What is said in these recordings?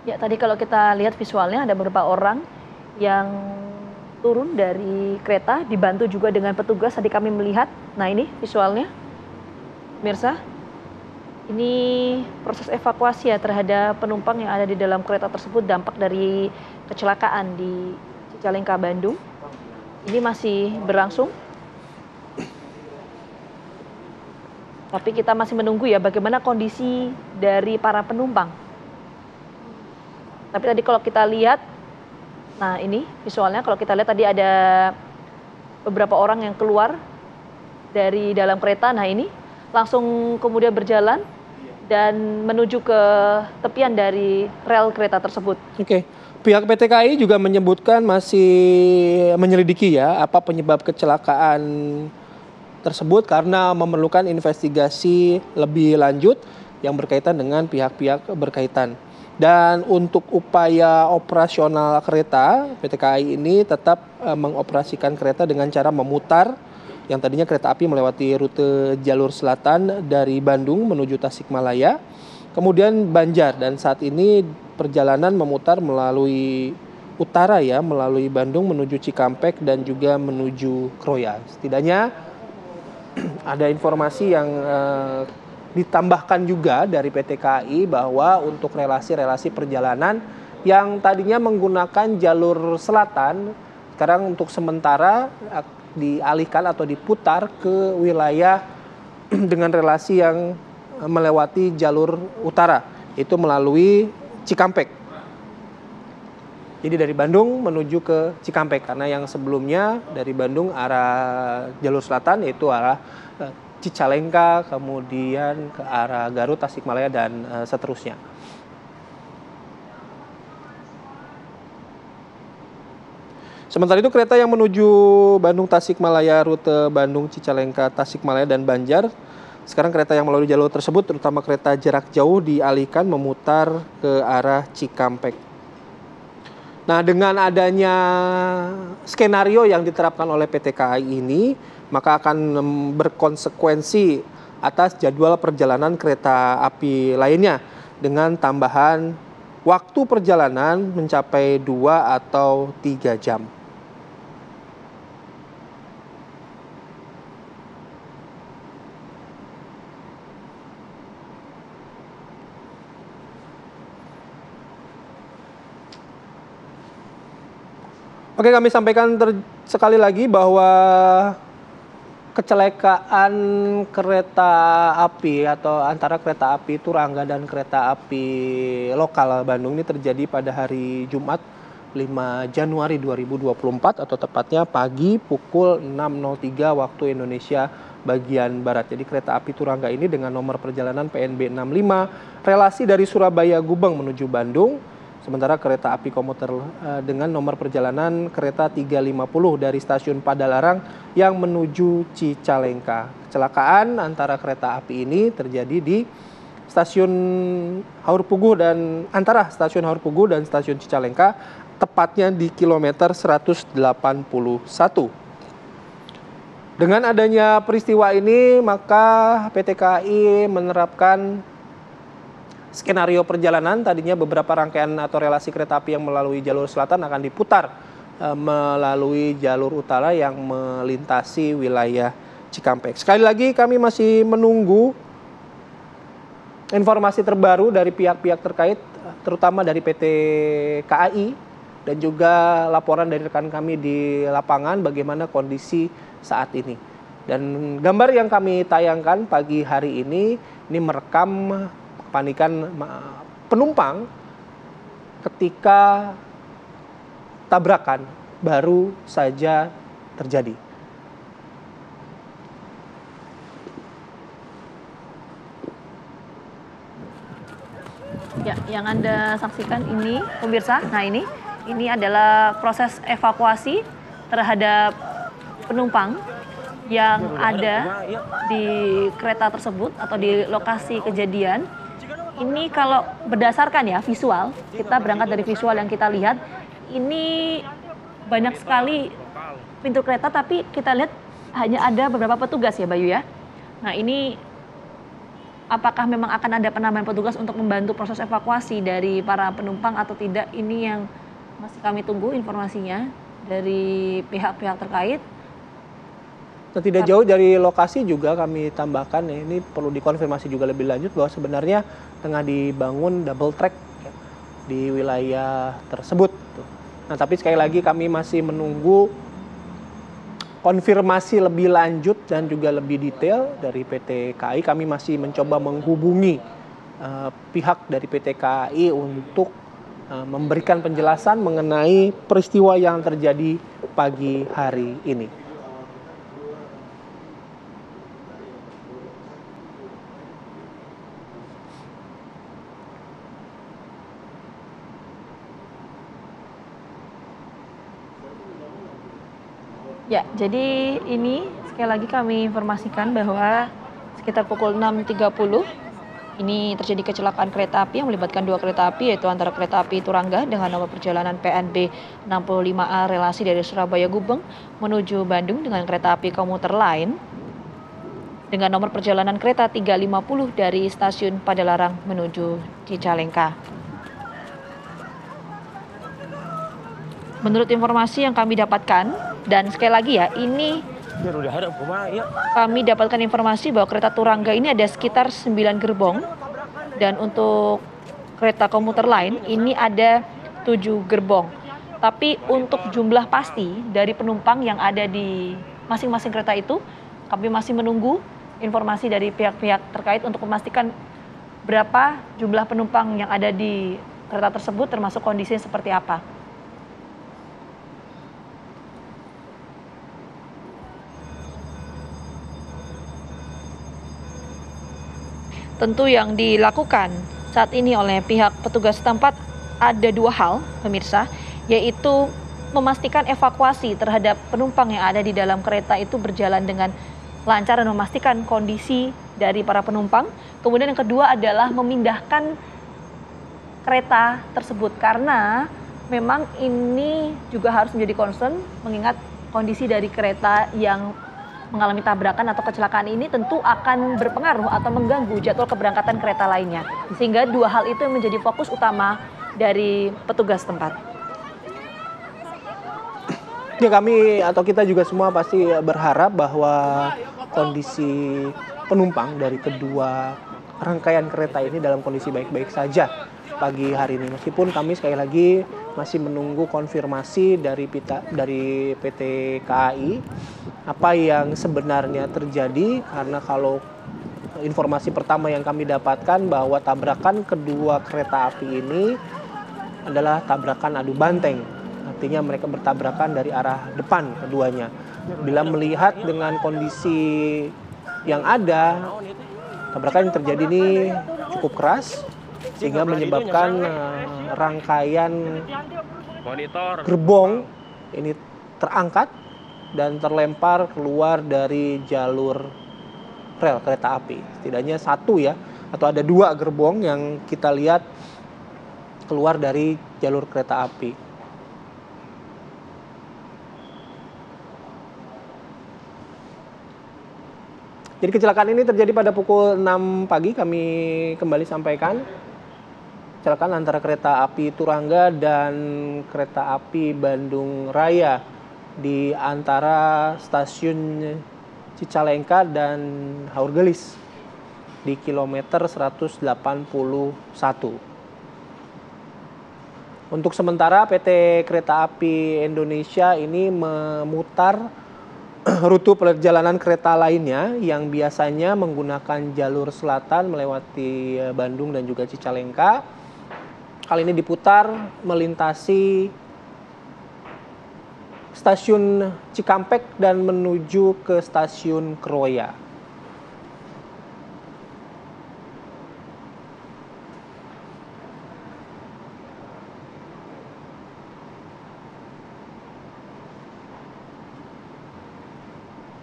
Ya, tadi kalau kita lihat visualnya ada beberapa orang yang turun dari kereta, dibantu juga dengan petugas. Tadi kami melihat, nah ini visualnya, pemirsa. Ini proses evakuasi ya terhadap penumpang yang ada di dalam kereta tersebut, dampak dari kecelakaan di Cicalengka, Bandung. Ini masih berlangsung. Tapi kita masih menunggu ya bagaimana kondisi dari para penumpang. Tapi tadi kalau kita lihat, nah ini visualnya kalau kita lihat tadi ada beberapa orang yang keluar dari dalam kereta. Nah ini langsung kemudian berjalan dan menuju ke tepian dari rel kereta tersebut. Oke. Pihak PT KAI juga menyebutkan masih menyelidiki ya apa penyebab kecelakaan tersebut karena memerlukan investigasi lebih lanjut yang berkaitan dengan pihak-pihak berkaitan. Dan untuk upaya operasional kereta, PT KAI ini tetap mengoperasikan kereta dengan cara memutar yang tadinya kereta api melewati rute jalur selatan dari Bandung menuju Tasikmalaya, kemudian Banjar, dan saat ini perjalanan memutar melalui utara ya, melalui Bandung menuju Cikampek dan juga menuju Kroya. Setidaknya ada informasi yang ditambahkan juga dari PT KAI bahwa untuk relasi-relasi perjalanan yang tadinya menggunakan jalur selatan, sekarang untuk sementara dialihkan atau diputar ke wilayah dengan relasi yang melewati jalur utara, itu melalui Cikampek. Jadi dari Bandung menuju ke Cikampek, karena yang sebelumnya dari Bandung arah jalur selatan yaitu arah Cicalengka, kemudian ke arah Garut, Tasikmalaya, dan seterusnya. Sementara itu kereta yang menuju Bandung Tasikmalaya, rute Bandung Cicalengka, Tasikmalaya, dan Banjar, sekarang kereta yang melalui jalur tersebut, terutama kereta jarak jauh, dialihkan memutar ke arah Cikampek. Nah, dengan adanya skenario yang diterapkan oleh PT KAI ini, maka akan berkonsekuensi atas jadwal perjalanan kereta api lainnya dengan tambahan waktu perjalanan mencapai 2 atau 3 jam. Oke, kami sampaikan sekali lagi bahwa kecelakaan kereta api atau antara kereta api Turangga dan kereta api lokal Bandung ini terjadi pada hari Jumat 5 Januari 2024 atau tepatnya pagi pukul 6.03 waktu Indonesia bagian Barat. Jadi kereta api Turangga ini dengan nomor perjalanan PNB 65 relasi dari Surabaya Gubeng menuju Bandung. Sementara kereta api komuter dengan nomor perjalanan kereta 350 dari stasiun Padalarang yang menuju Cicalengka. Kecelakaan antara kereta api ini terjadi di stasiun Haurpuguh dan antara stasiun Haurpuguh dan stasiun Cicalengka, tepatnya di kilometer 181. Dengan adanya peristiwa ini, maka PT KAI menerapkan skenario perjalanan. Tadinya beberapa rangkaian atau relasi kereta api yang melalui jalur selatan akan diputar melalui jalur utara yang melintasi wilayah Cikampek. Sekali lagi kami masih menunggu informasi terbaru dari pihak-pihak terkait, terutama dari PT KAI dan juga laporan dari rekan kami di lapangan bagaimana kondisi saat ini. Dan gambar yang kami tayangkan pagi hari ini merekam kepanikan penumpang ketika tabrakan baru saja terjadi. Ya, yang Anda saksikan ini pemirsa, nah ini adalah proses evakuasi terhadap penumpang yang ada di kereta tersebut atau di lokasi kejadian. Ini kalau berdasarkan ya visual, kita berangkat dari visual yang kita lihat, ini banyak sekali pintu kereta tapi kita lihat hanya ada beberapa petugas ya Bayu ya. Nah ini apakah memang akan ada penambahan petugas untuk membantu proses evakuasi dari para penumpang atau tidak? Ini yang masih kami tunggu informasinya dari pihak-pihak terkait. Dan tidak jauh dari lokasi juga kami tambahkan, ya, ini perlu dikonfirmasi juga lebih lanjut bahwa sebenarnya tengah dibangun double track ya, di wilayah tersebut. Nah, tapi sekali lagi kami masih menunggu konfirmasi lebih lanjut dan juga lebih detail dari PT KAI. Kami masih mencoba menghubungi pihak dari PT KAI untuk memberikan penjelasan mengenai peristiwa yang terjadi pagi hari ini. Ya, jadi ini sekali lagi kami informasikan bahwa sekitar pukul 6.30 ini terjadi kecelakaan kereta api yang melibatkan 2 kereta api, yaitu antara kereta api Turangga dengan nomor perjalanan PNB 65A relasi dari Surabaya Gubeng menuju Bandung dengan kereta api komuter lain dengan nomor perjalanan kereta 350 dari stasiun Padalarang menuju Cicalengka. Menurut informasi yang kami dapatkan, dan sekali lagi ya, ini kami dapatkan informasi bahwa kereta Turangga ini ada sekitar 9 gerbong, dan untuk kereta komuter lain ini ada 7 gerbong. Tapi untuk jumlah pasti dari penumpang yang ada di masing-masing kereta itu, kami masih menunggu informasi dari pihak-pihak terkait untuk memastikan berapa jumlah penumpang yang ada di kereta tersebut, termasuk kondisinya seperti apa. Tentu yang dilakukan saat ini oleh pihak petugas setempat ada 2 hal, pemirsa, yaitu memastikan evakuasi terhadap penumpang yang ada di dalam kereta itu berjalan dengan lancar dan memastikan kondisi dari para penumpang. Kemudian yang kedua adalah memindahkan kereta tersebut karena memang ini juga harus menjadi concern mengingat kondisi dari kereta yang mengalami tabrakan atau kecelakaan ini tentu akan berpengaruh atau mengganggu jadwal keberangkatan kereta lainnya. Sehingga 2 hal itu yang menjadi fokus utama dari petugas tempat. Ya, kami atau kita juga semua pasti berharap bahwa kondisi penumpang dari kedua rangkaian kereta ini dalam kondisi baik-baik saja pagi hari ini. Meskipun kami sekali lagi masih menunggu konfirmasi dari PT KAI apa yang sebenarnya terjadi, karena kalau informasi pertama yang kami dapatkan bahwa tabrakan kedua kereta api ini adalah tabrakan adu banteng. Artinya mereka bertabrakan dari arah depan keduanya. Bila melihat dengan kondisi yang ada, tabrakan yang terjadi ini cukup keras sehingga menyebabkan rangkaian gerbong ini terangkat dan terlempar keluar dari jalur rel kereta api. Setidaknya 1 ya, atau ada 2 gerbong yang kita lihat keluar dari jalur kereta api. Jadi kecelakaan ini terjadi pada pukul 6 pagi, kami kembali sampaikan. Kecelakaan antara kereta api Turangga dan kereta api Bandung Raya di antara stasiun Cicalengka dan Haurgelis di kilometer 181. Untuk sementara PT Kereta Api Indonesia ini memutar rute perjalanan kereta lainnya yang biasanya menggunakan jalur selatan melewati Bandung dan juga Cicalengka. Kali ini diputar melintasi stasiun Cikampek dan menuju ke stasiun Kroya.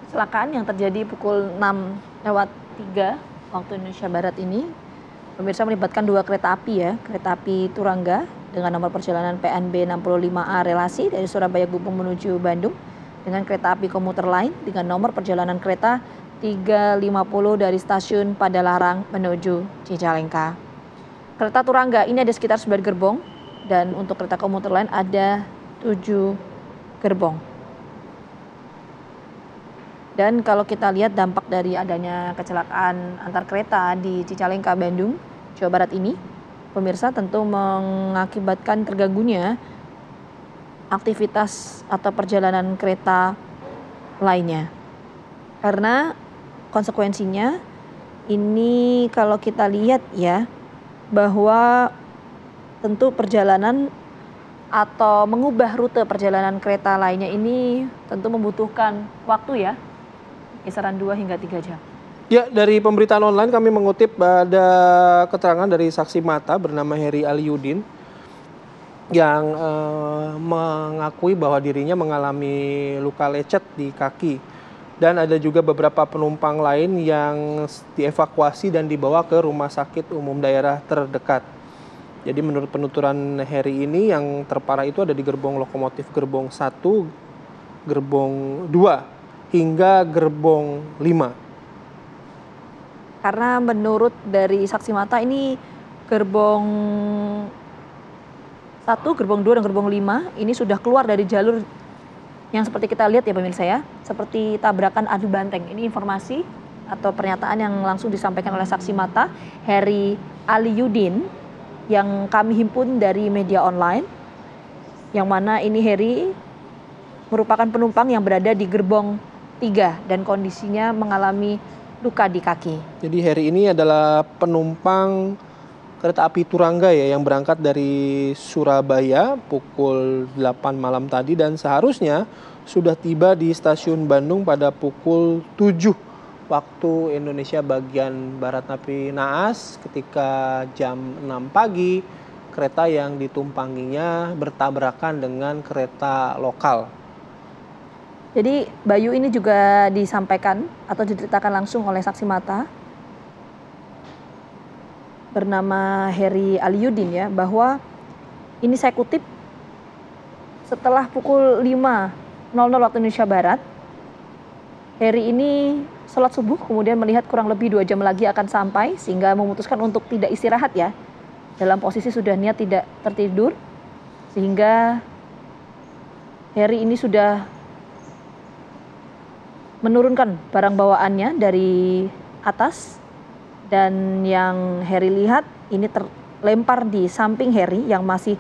Kecelakaan yang terjadi pukul 6:03 waktu Indonesia Barat ini, pemirsa, melibatkan 2 kereta api ya, kereta api Turangga dengan nomor perjalanan PNB 65A relasi dari Surabaya Gubeng menuju Bandung dengan kereta api komuter lain dengan nomor perjalanan kereta 3.50 dari stasiun Padalarang menuju Cicalengka. Kereta Turangga ini ada sekitar 9 gerbong dan untuk kereta komuter lain ada 7 gerbong. Dan kalau kita lihat dampak dari adanya kecelakaan antar kereta di Cicalengka, Bandung, Jawa Barat ini, pemirsa, tentu mengakibatkan terganggunya aktivitas atau perjalanan kereta lainnya. Karena konsekuensinya ini kalau kita lihat ya, bahwa tentu perjalanan atau mengubah rute perjalanan kereta lainnya ini tentu membutuhkan waktu ya, kisaran 2 hingga 3 jam. Ya, dari pemberitaan online kami mengutip ada keterangan dari saksi mata bernama Heri Aliuddin yang mengakui bahwa dirinya mengalami luka lecet di kaki. Dan ada juga beberapa penumpang lain yang dievakuasi dan dibawa ke rumah sakit umum daerah terdekat. Jadi menurut penuturan Heri ini yang terparah itu ada di gerbong lokomotif gerbong 1, gerbong 2, hingga gerbong 5. Karena menurut dari saksi mata ini gerbong 1, gerbong 2, dan gerbong 5 ini sudah keluar dari jalur yang seperti kita lihat ya pemirsa ya, seperti tabrakan adu banteng. Ini informasi atau pernyataan yang langsung disampaikan oleh saksi mata Heri Aliuddin yang kami himpun dari media online, yang mana ini Heri merupakan penumpang yang berada di gerbong 3 dan kondisinya mengalami luka di kaki. Jadi Heri ini adalah penumpang kereta api Turangga ya yang berangkat dari Surabaya pukul 8 malam tadi dan seharusnya sudah tiba di stasiun Bandung pada pukul 7 waktu Indonesia bagian Barat Napi Naas ketika jam 6 pagi kereta yang ditumpanginya bertabrakan dengan kereta lokal. Jadi Bayu ini juga disampaikan atau diceritakan langsung oleh saksi mata bernama Heri Aliuddin ya, bahwa ini saya kutip, setelah pukul 5.00 waktu Indonesia Barat, Heri ini sholat subuh kemudian melihat kurang lebih 2 jam lagi akan sampai sehingga memutuskan untuk tidak istirahat ya, dalam posisi sudah niat tidak tertidur, sehingga Heri ini sudah menurunkan barang bawaannya dari atas dan yang Heri lihat ini terlempar di samping Heri yang masih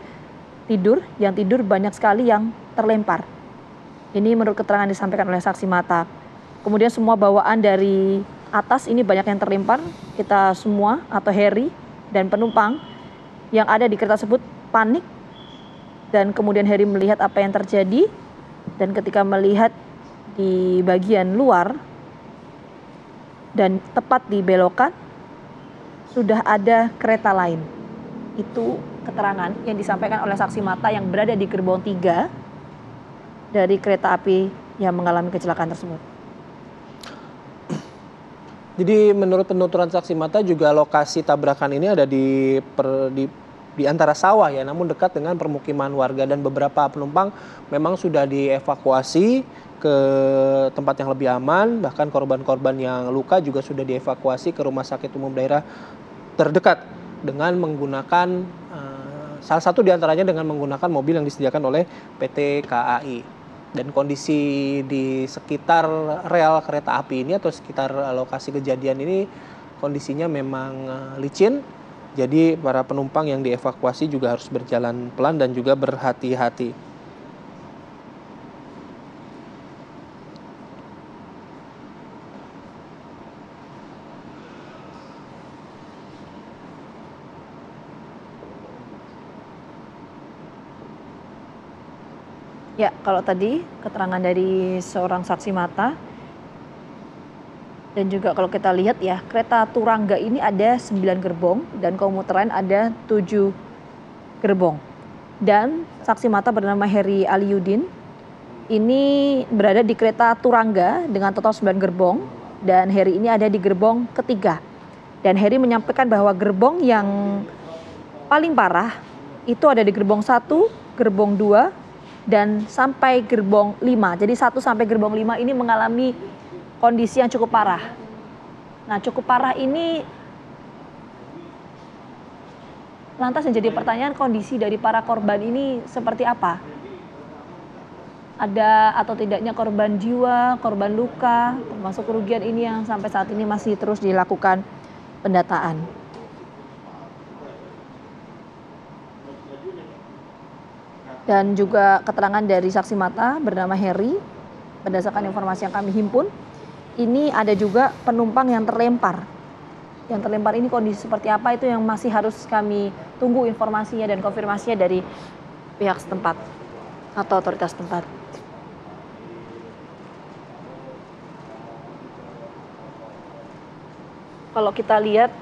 tidur, yang tidur banyak sekali yang terlempar. Ini menurut keterangan disampaikan oleh saksi mata. Kemudian semua bawaan dari atas ini banyak yang terlempar. Kita semua atau Heri dan penumpang yang ada di kereta tersebut panik dan kemudian Heri melihat apa yang terjadi dan ketika melihat di bagian luar dan tepat di belokan sudah ada kereta lain. Itu keterangan yang disampaikan oleh saksi mata yang berada di gerbong 3 dari kereta api yang mengalami kecelakaan tersebut. Jadi menurut penuturan saksi mata juga lokasi tabrakan ini ada di antara sawah ya, namun dekat dengan permukiman warga dan beberapa penumpang memang sudah dievakuasi ke tempat yang lebih aman, bahkan korban-korban yang luka juga sudah dievakuasi ke rumah sakit umum daerah terdekat dengan menggunakan salah satu diantaranya dengan menggunakan mobil yang disediakan oleh PT KAI. Dan kondisi di sekitar rel kereta api ini atau sekitar lokasi kejadian ini kondisinya memang licin. Jadi para penumpang yang dievakuasi juga harus berjalan pelan dan juga berhati-hati. Ya, kalau tadi keterangan dari seorang saksi mata dan juga kalau kita lihat ya, kereta Turangga ini ada 9 gerbong dan komuter lain ada 7 gerbong. Dan saksi mata bernama Heri Aliuddin ini berada di kereta Turangga dengan total 9 gerbong dan Heri ini ada di gerbong ketiga. Dan Heri menyampaikan bahwa gerbong yang paling parah itu ada di gerbong 1, gerbong 2, dan sampai gerbong 5. Jadi 1 sampai gerbong 5 ini mengalami kondisi yang cukup parah. Nah, cukup parah ini lantas menjadi pertanyaan, kondisi dari para korban ini seperti apa? Ada atau tidaknya korban jiwa, korban luka, termasuk kerugian ini yang sampai saat ini masih terus dilakukan pendataan. Dan juga keterangan dari saksi mata bernama Heri, berdasarkan informasi yang kami himpun, ini ada juga penumpang yang terlempar. Yang terlempar ini kondisi seperti apa itu yang masih harus kami tunggu informasinya dan konfirmasinya dari pihak setempat atau otoritas setempat. Kalau kita lihat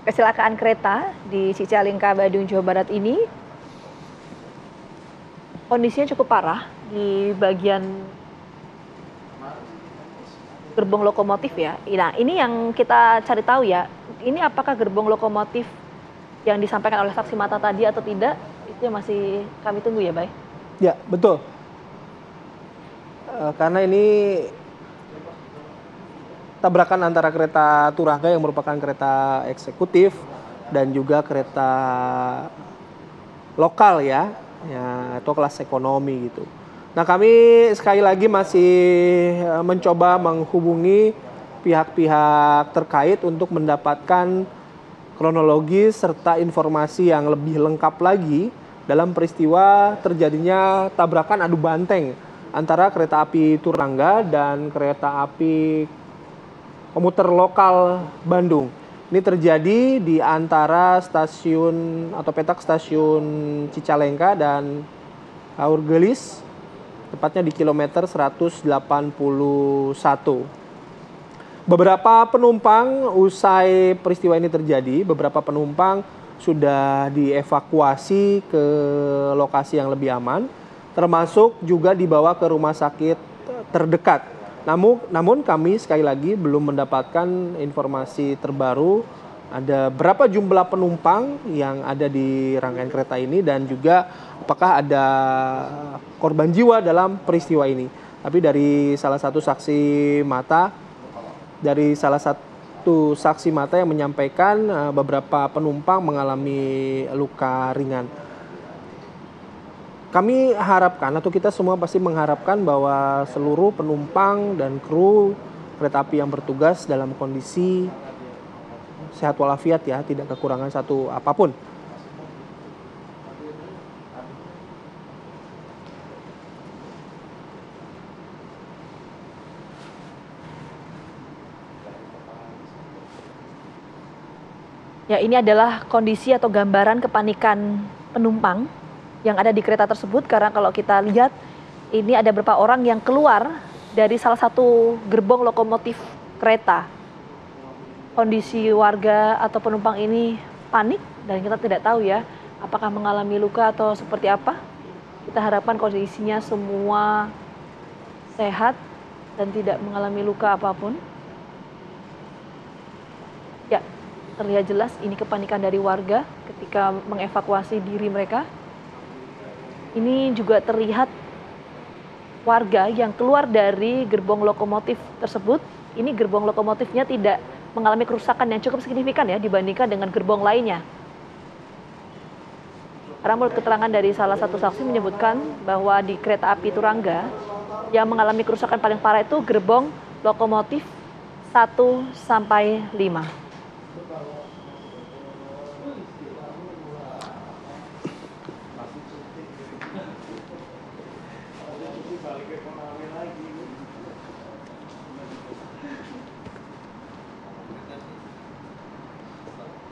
kecelakaan kereta di Cicalengka, Badung, Jawa Barat ini kondisinya cukup parah di bagian gerbong lokomotif ya. Nah, ini yang kita cari tahu ya. Ini apakah gerbong lokomotif yang disampaikan oleh saksi mata tadi atau tidak? Itu yang masih kami tunggu ya, Bay. Ya, betul. Karena ini tabrakan antara kereta turangga yang merupakan kereta eksekutif dan juga kereta lokal ya atau kelas ekonomi gitu. Nah, kami sekali lagi masih mencoba menghubungi pihak-pihak terkait untuk mendapatkan kronologi serta informasi yang lebih lengkap lagi dalam peristiwa terjadinya tabrakan adu banteng antara kereta api Turangga dan kereta api komuter lokal Bandung. Ini terjadi di antara stasiun atau petak stasiun Cicalengka dan Aurgelis, tepatnya di kilometer 181. Beberapa penumpang usai peristiwa ini terjadi, beberapa penumpang sudah dievakuasi ke lokasi yang lebih aman, termasuk juga dibawa ke rumah sakit terdekat. Namun kami sekali lagi belum mendapatkan informasi terbaru ada berapa jumlah penumpang yang ada di rangkaian kereta ini dan juga apakah ada korban jiwa dalam peristiwa ini. Tapi dari salah satu saksi mata yang menyampaikan beberapa penumpang mengalami luka ringan. Kami harapkan atau kita semua pasti mengharapkan bahwa seluruh penumpang dan kru kereta api yang bertugas dalam kondisi sehat walafiat ya, tidak kekurangan satu apapun. Ya, ini adalah kondisi atau gambaran kepanikan penumpang yang ada di kereta tersebut, karena kalau kita lihat ini ada beberapa orang yang keluar dari salah satu gerbong lokomotif kereta. Kondisi warga atau penumpang ini panik dan kita tidak tahu ya apakah mengalami luka atau seperti apa. Kita harapkan kondisinya semua sehat dan tidak mengalami luka apapun. Ya, terlihat jelas ini kepanikan dari warga ketika mengevakuasi diri mereka. Ini juga terlihat warga yang keluar dari gerbong lokomotif tersebut. Ini gerbong lokomotifnya tidak mengalami kerusakan yang cukup signifikan ya dibandingkan dengan gerbong lainnya. Karena menurut keterangan dari salah satu saksi menyebutkan bahwa di kereta api Turangga yang mengalami kerusakan paling parah itu gerbong lokomotif 1 sampai 5.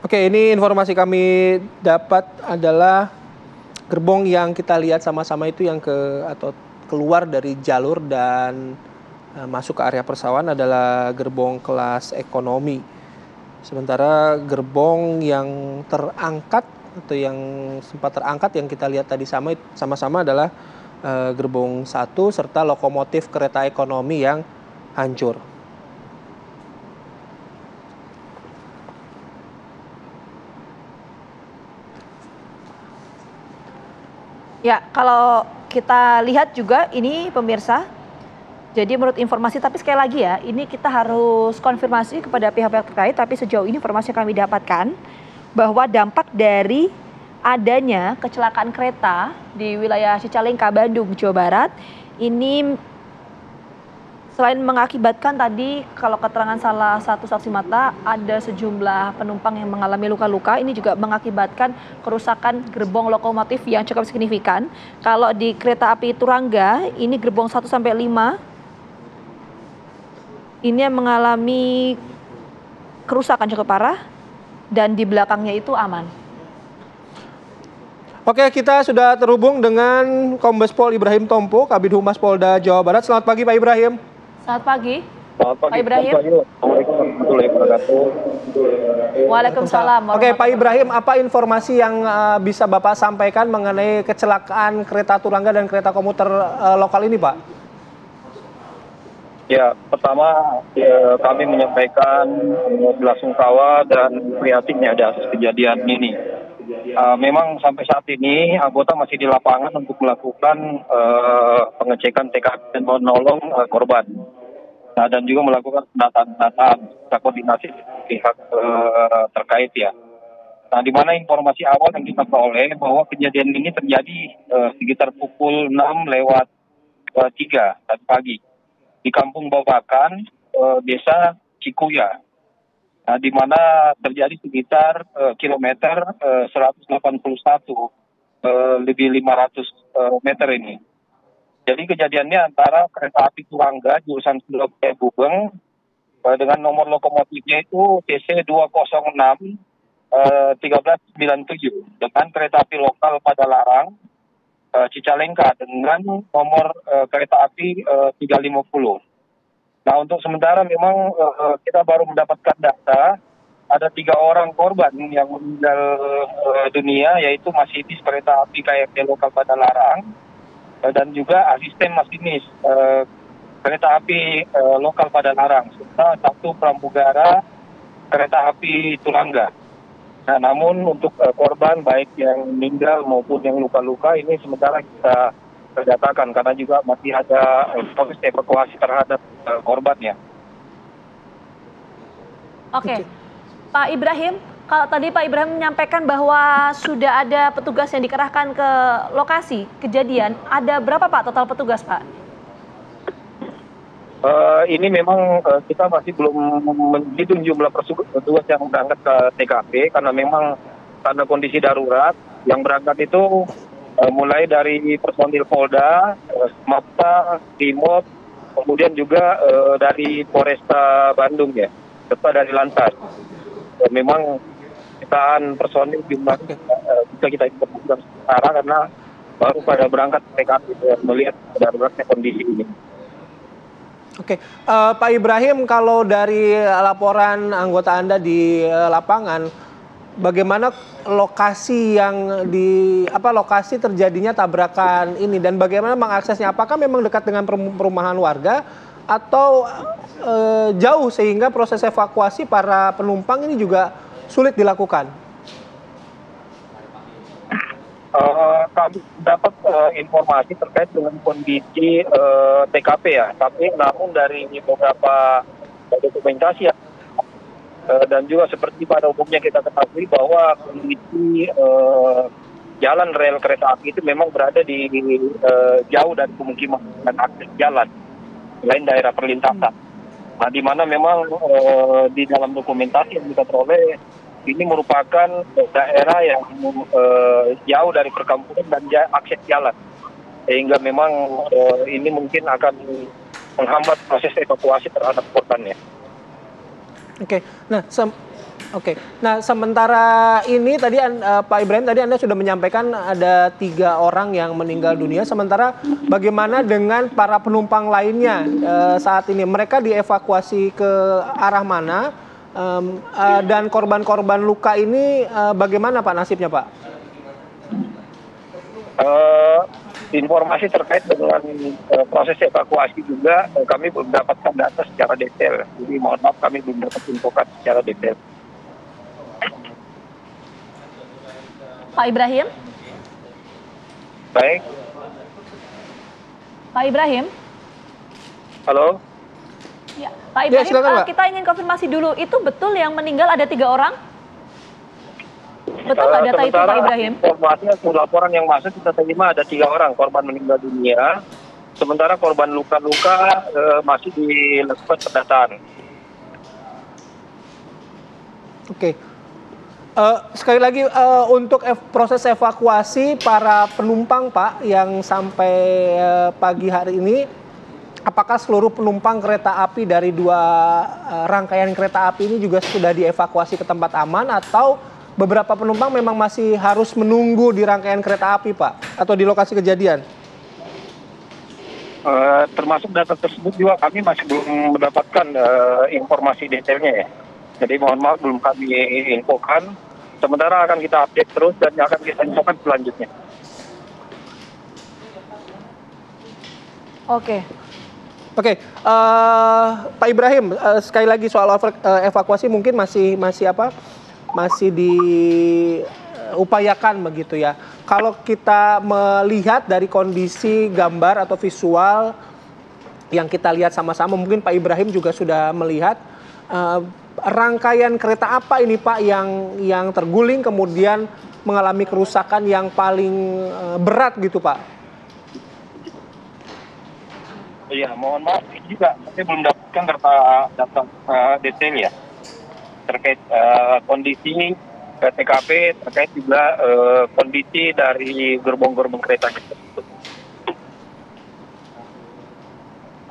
Oke, ini informasi kami dapat adalah gerbong yang kita lihat sama-sama itu yang keluar dari jalur dan masuk ke area persawahan adalah gerbong kelas ekonomi. Sementara gerbong yang terangkat atau yang sempat terangkat yang kita lihat tadi sama-sama adalah gerbong 1 serta lokomotif kereta ekonomi yang hancur. Ya, kalau kita lihat juga ini pemirsa, Jadi menurut informasi, tapi sekali lagi ya, ini kita harus konfirmasi kepada pihak-pihak terkait, tapi sejauh ini informasi yang kami dapatkan bahwa dampak dari adanya kecelakaan kereta di wilayah Cicalengka, Bandung, Jawa Barat, ini selain mengakibatkan tadi kalau keterangan salah satu saksi mata ada sejumlah penumpang yang mengalami luka-luka, ini juga mengakibatkan kerusakan gerbong lokomotif yang cukup signifikan. Kalau di kereta api Turangga, ini gerbong 1 sampai 5 ini yang mengalami kerusakan cukup parah dan di belakangnya itu aman. Oke, kita sudah terhubung dengan Kombes Pol Ibrahim Tompo, Kabid Humas Polda Jawa Barat. Selamat pagi Pak Ibrahim. Selamat pagi. Selamat pagi. Pak Ibrahim. Assalamualaikum warahmatullahi wabarakatuh. Waalaikumsalam. Oke, Pak Ibrahim, apa informasi yang bisa Bapak sampaikan mengenai kecelakaan kereta Turangga dan kereta komuter lokal ini, Pak? Ya, pertama kami menyampaikan belasungkawa dan prihatinnya atas kejadian ini. Memang sampai saat ini anggota masih di lapangan untuk melakukan pengecekan TKP dan menolong korban. Nah, dan juga melakukan pendataan kita koordinasi pihak terkait ya. Nah, di mana informasi awal yang kita peroleh bahwa kejadian ini terjadi sekitar pukul 6:03 tadi pagi di Kampung Babakan, Desa Cikuya. Nah, di mana terjadi sekitar kilometer 181 lebih 500 meter ini. Jadi kejadiannya antara kereta api Turangga jurusan Surabaya Gubeng dengan nomor lokomotifnya itu TC 206 1397 dengan kereta api lokal Padalarang Cicalengka dengan nomor kereta api 350. Nah, untuk sementara memang kita baru mendapatkan data ada 3 orang korban yang meninggal dunia, yaitu masinis kereta api KRT lokal Padalarang dan juga asisten masinis kereta api lokal Padalarang serta 1 pramugara kereta api Turangga. Nah, namun untuk korban baik yang meninggal maupun yang luka-luka ini sementara kita terdatakan karena juga masih ada proses evakuasi terhadap korbannya. Oke. Pak Ibrahim, kalau tadi Pak Ibrahim menyampaikan bahwa sudah ada petugas yang dikerahkan ke lokasi kejadian, ada berapa Pak total petugas Pak? Ini memang kita masih belum menghitung jumlah petugas yang berangkat ke TKP karena memang karena kondisi darurat yang berangkat itu mulai dari personil Polda, Mapta, Timur, kemudian juga dari Polresta Bandung ya, serta dari Lantas. Memang jutaan personil jumlah bisa kita informasikan sekarang karena baru pada berangkat ke TKP melihat daruratnya kondisi ini. Oke, Pak Ibrahim, kalau dari laporan anggota Anda di lapangan, bagaimana lokasi lokasi terjadinya tabrakan ini dan bagaimana mengaksesnya? Apakah memang dekat dengan perumahan warga atau jauh sehingga proses evakuasi para penumpang ini juga sulit dilakukan? Kami dapat informasi terkait dengan kondisi TKP ya, tapi namun dari beberapa dokumentasi ya, dan juga seperti pada umumnya kita ketahui bahwa kondisi jalan rel kereta api itu memang berada di jauh dari pemukiman dan akses jalan selain daerah perlintasan. Nah, di mana memang di dalam dokumentasi yang kita peroleh ini merupakan daerah yang jauh dari perkampungan dan akses jalan, sehingga memang ini mungkin akan menghambat proses evakuasi terhadap korbannya. Nah, sementara ini tadi Pak Ibrahim tadi Anda sudah menyampaikan ada 3 orang yang meninggal dunia. Sementara bagaimana dengan para penumpang lainnya saat ini? Mereka dievakuasi ke arah mana? Dan korban-korban luka ini bagaimana Pak nasibnya Pak? Informasi terkait dengan proses evakuasi juga kami belum mendapatkan data secara detail. Jadi mohon maaf kami belum dapat infokan secara detail. Pak Ibrahim? Baik. Pak Ibrahim? Halo? Ya, Pak Ya, Ibrahim, silakan, Pak. kita ingin konfirmasi dulu, itu betul yang meninggal ada 3 orang? Betul nggak data itu, Sementara Pak Ibrahim? informasi hasil laporan yang masuk kita terima ada 3 orang korban meninggal dunia. Sementara korban luka-luka masih dilakukan pendataan. Oke. Sekali lagi untuk proses evakuasi para penumpang Pak yang sampai pagi hari ini, apakah seluruh penumpang kereta api dari 2 rangkaian kereta api ini juga sudah dievakuasi ke tempat aman atau beberapa penumpang memang masih harus menunggu di rangkaian kereta api Pak atau di lokasi kejadian? Termasuk data tersebut juga kami masih belum mendapatkan informasi detailnya ya. Jadi mohon maaf belum kami infokan. Sementara akan kita update terus dan akan kita infokan selanjutnya. Oke. Oke, Pak Ibrahim, sekali lagi soal evakuasi mungkin masih diupayakan begitu ya. Kalau kita melihat dari kondisi gambar atau visual yang kita lihat sama-sama, mungkin Pak Ibrahim juga sudah melihat rangkaian kereta apa ini Pak yang terguling kemudian mengalami kerusakan yang paling berat gitu Pak? Iya, mohon maaf juga saya belum dapatkan data detail ya terkait kondisi TKP, terkait juga kondisi dari gerbong-gerbong kereta tersebut.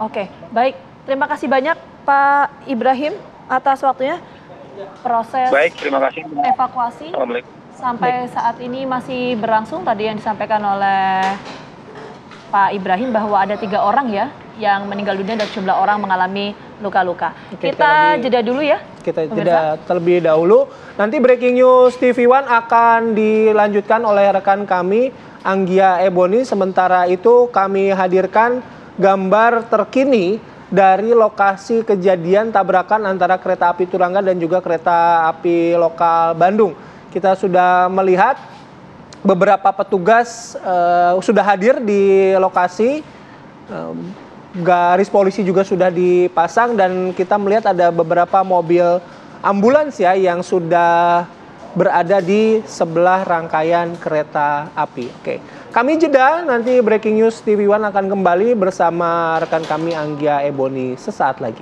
Oke, baik. Terima kasih banyak Pak Ibrahim atas waktunya. Proses Baik, terima kasih. evakuasi Assalamualaikum. sampai saat ini masih berlangsung. Tadi yang disampaikan oleh Pak Ibrahim bahwa ada 3 orang ya yang meninggal dunia dan sejumlah orang mengalami luka-luka. Oke, Kita jeda dulu ya. Kita pemirsa. jeda terlebih dahulu. Nanti Breaking News TV One akan dilanjutkan oleh rekan kami Anggia Ebony. Sementara itu kami hadirkan gambar terkini dari lokasi kejadian tabrakan antara kereta api Turangga dan juga kereta api lokal Bandung. Kita sudah melihat beberapa petugas sudah hadir di lokasi. Garis polisi juga sudah dipasang dan kita melihat ada beberapa mobil ambulans ya yang sudah berada di sebelah rangkaian kereta api. Oke, kami jeda, nanti Breaking News TV One akan kembali bersama rekan kami Anggia Ebony sesaat lagi.